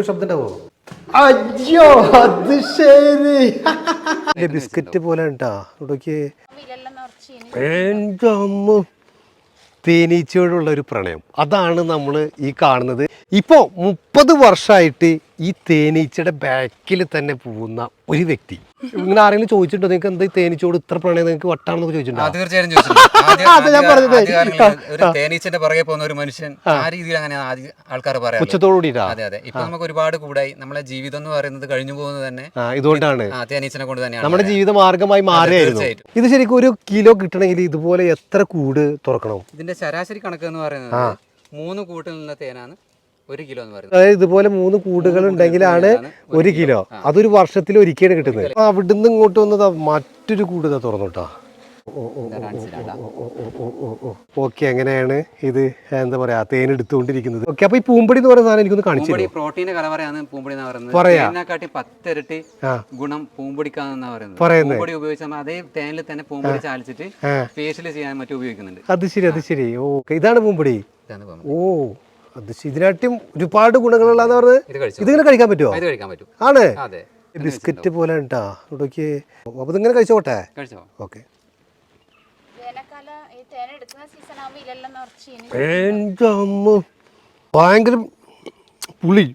ശബ്ദം ഉണ്ടാവോ? അയ്യോ അത് ശരി. ബിസ്ക്കറ്റ് പോലെ ഉണ്ടാ ഇവിടേക്ക് എൻ്റെ അമ്മ. തേനീച്ചയോടുള്ള ഒരു പ്രണയം അതാണ് നമ്മൾ ഈ കാണുന്നത്. ഇപ്പോൾ 30 വർഷമായിട്ട് ഈ തേനീച്ചയുടെ ബാക്കിൽ തന്നെ പോകുന്ന ഒരു വ്യക്തി. ഇങ്ങനെ ആരെങ്കിലും ചോദിച്ചിട്ടുണ്ടോ നിങ്ങൾക്ക് എന്താ ഈ തേനീച്ചയോട് ഇത്ര പ്രണയം, നിങ്ങൾക്ക് വട്ടാണെന്നൊക്കെ ചോദിച്ചിട്ടുണ്ടോ? തീർച്ചയായും ചോദിച്ചിട്ടുണ്ട്. ഒരു തേനീച്ചന്റെ പുറകെ പോകുന്ന ഒരു മനുഷ്യൻ ആ രീതിയിൽ അങ്ങനെ ആൾക്കാർ പറയാം. ഉച്ചത്തോടുകൂടിയിട്ടാ. അതെ അതെ. ഇപ്പൊ നമുക്ക് ഒരുപാട് കൂടായി. നമ്മളെ ജീവിതം എന്ന് പറയുന്നത് കഴിഞ്ഞു പോകുന്നത് തന്നെ ഇതുകൊണ്ടാണ്, തേനീച്ചനെ കൊണ്ട് തന്നെയാണ്. നമ്മുടെ ജീവിത മാർഗമായി മാറിയായിരുന്നു. ഇത് ശരിക്കും 1 കിലോ കിട്ടണമെങ്കിൽ ഇതുപോലെ എത്ര കൂട് തുറക്കണം? ഇതിന്റെ ശരാശരി കണക്ക് എന്ന് പറയുന്നത് 3 കൂട്ടിൽ നിന്ന തേനാണ് 1 കിലോ എന്ന് പറയുന്നത്. അതായത് ഇതുപോലെ 3 കൂടുകൾ ഉണ്ടെങ്കിലാണ് 1 കിലോ. അതൊരു വർഷത്തിൽ ഒരിക്കലും കിട്ടുന്നത്. അവിടുന്ന് ഇങ്ങോട്ട് വന്നതാ മറ്റൊരു കൂട് തുറന്നുട്ടാ. ഓക്കെ, അങ്ങനെയാണ് ഇത് എന്താ പറയാ തേൻ എടുത്തുകൊണ്ടിരിക്കുന്നത്. ഓക്കെ, അപ്പൊ ഈ പൂമ്പൊടി എന്ന് പറയുന്ന സാധനം എനിക്കൊന്ന് കാണിച്ചു. പ്രോട്ടീന്റെ കലവറയാണ് പൂമ്പൊടി എന്ന് പറയുന്നത്. തേനിനെക്കാട്ടി 10 ഇരട്ടി ഗുണം പൂമ്പൊടിക്കാന്നാ പറയുന്നത്. പൂമ്പൊടി ഉപയോഗിച്ചാൽ അതേ തേനിൽ തന്നെ പൂമ്പൊടി ചാലിച്ചിട്ട് ഫേഷ്യൽ ചെയ്യാൻ മറ്റും ഉപയോഗിക്കുന്നുണ്ട്. അത് ശരി, അത് ശരി. ഓക്കെ, ഇതാണ് പൂമ്പൊടി. ഓ, അത് ഇതിനായിട്ടും ഒരുപാട് ഗുണങ്ങളുള്ളതെന്ന് പറഞ്ഞത്. ഇതിങ്ങനെ കഴിക്കാൻ പറ്റുമോ? ആണ്. ബിസ്ക്കറ്റ് പോലെ ഉണ്ടാ ഇവിടേക്ക്. അപ്പൊ ഇതിങ്ങനെ കഴിച്ചോട്ടെ. ഓക്കെ. ഭയങ്കര പുളി,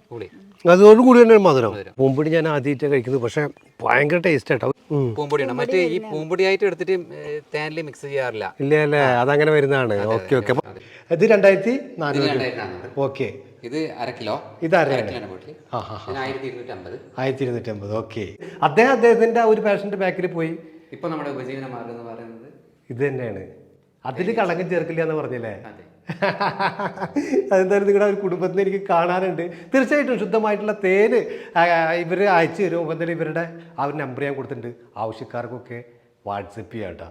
അതോടുകൂടി തന്നെ മധുരം. പൂമ്പൊടി ഞാൻ ആദ്യമായിട്ട് കഴിക്കുന്നത്, പക്ഷെ ഭയങ്കര ടേസ്റ്റ് ആട്ടോ. പൂമ്പൊടിയാണ്. മറ്റേ ഈ പൂമ്പൊടിയായിട്ട് എടുത്തിട്ട് തേനിൽ മിക്സ് ചെയ്യാറില്ല. ഇല്ല അല്ലേ, അതങ്ങനെ വരുന്നതാണ്. Okay okay. ഇത് 2400. ഓക്കെ, ഇത് 1/2 കിലോ. ഇത് 1250. ഓക്കെ. അദ്ദേഹത്തിന്റെ ആ ഒരു പേഷ്യന്റ് ബാക്കിൽ പോയി. ഇപ്പൊ നമ്മുടെ ഉപജീവന മാർഗം എന്ന് പറയുന്നത് ഇത് തന്നെയാണ്. അതിൽ കളങ്കം ചേർക്കില്ല എന്ന് പറഞ്ഞല്ലേ? അതെന്തായാലും നിങ്ങളുടെ ഒരു കുടുംബത്തിന് എനിക്ക് കാണാനുണ്ട്. തീർച്ചയായിട്ടും ശുദ്ധമായിട്ടുള്ള തേന് ഇവർ അയച്ചു തരും. എന്തായാലും ഇവരുടെ ആ ഒരു നമ്പർ ഞാൻ കൊടുത്തിട്ടുണ്ട്. ആവശ്യക്കാർക്കൊക്കെ വാട്സപ്പ് ചെയ്യാം കേട്ടോ.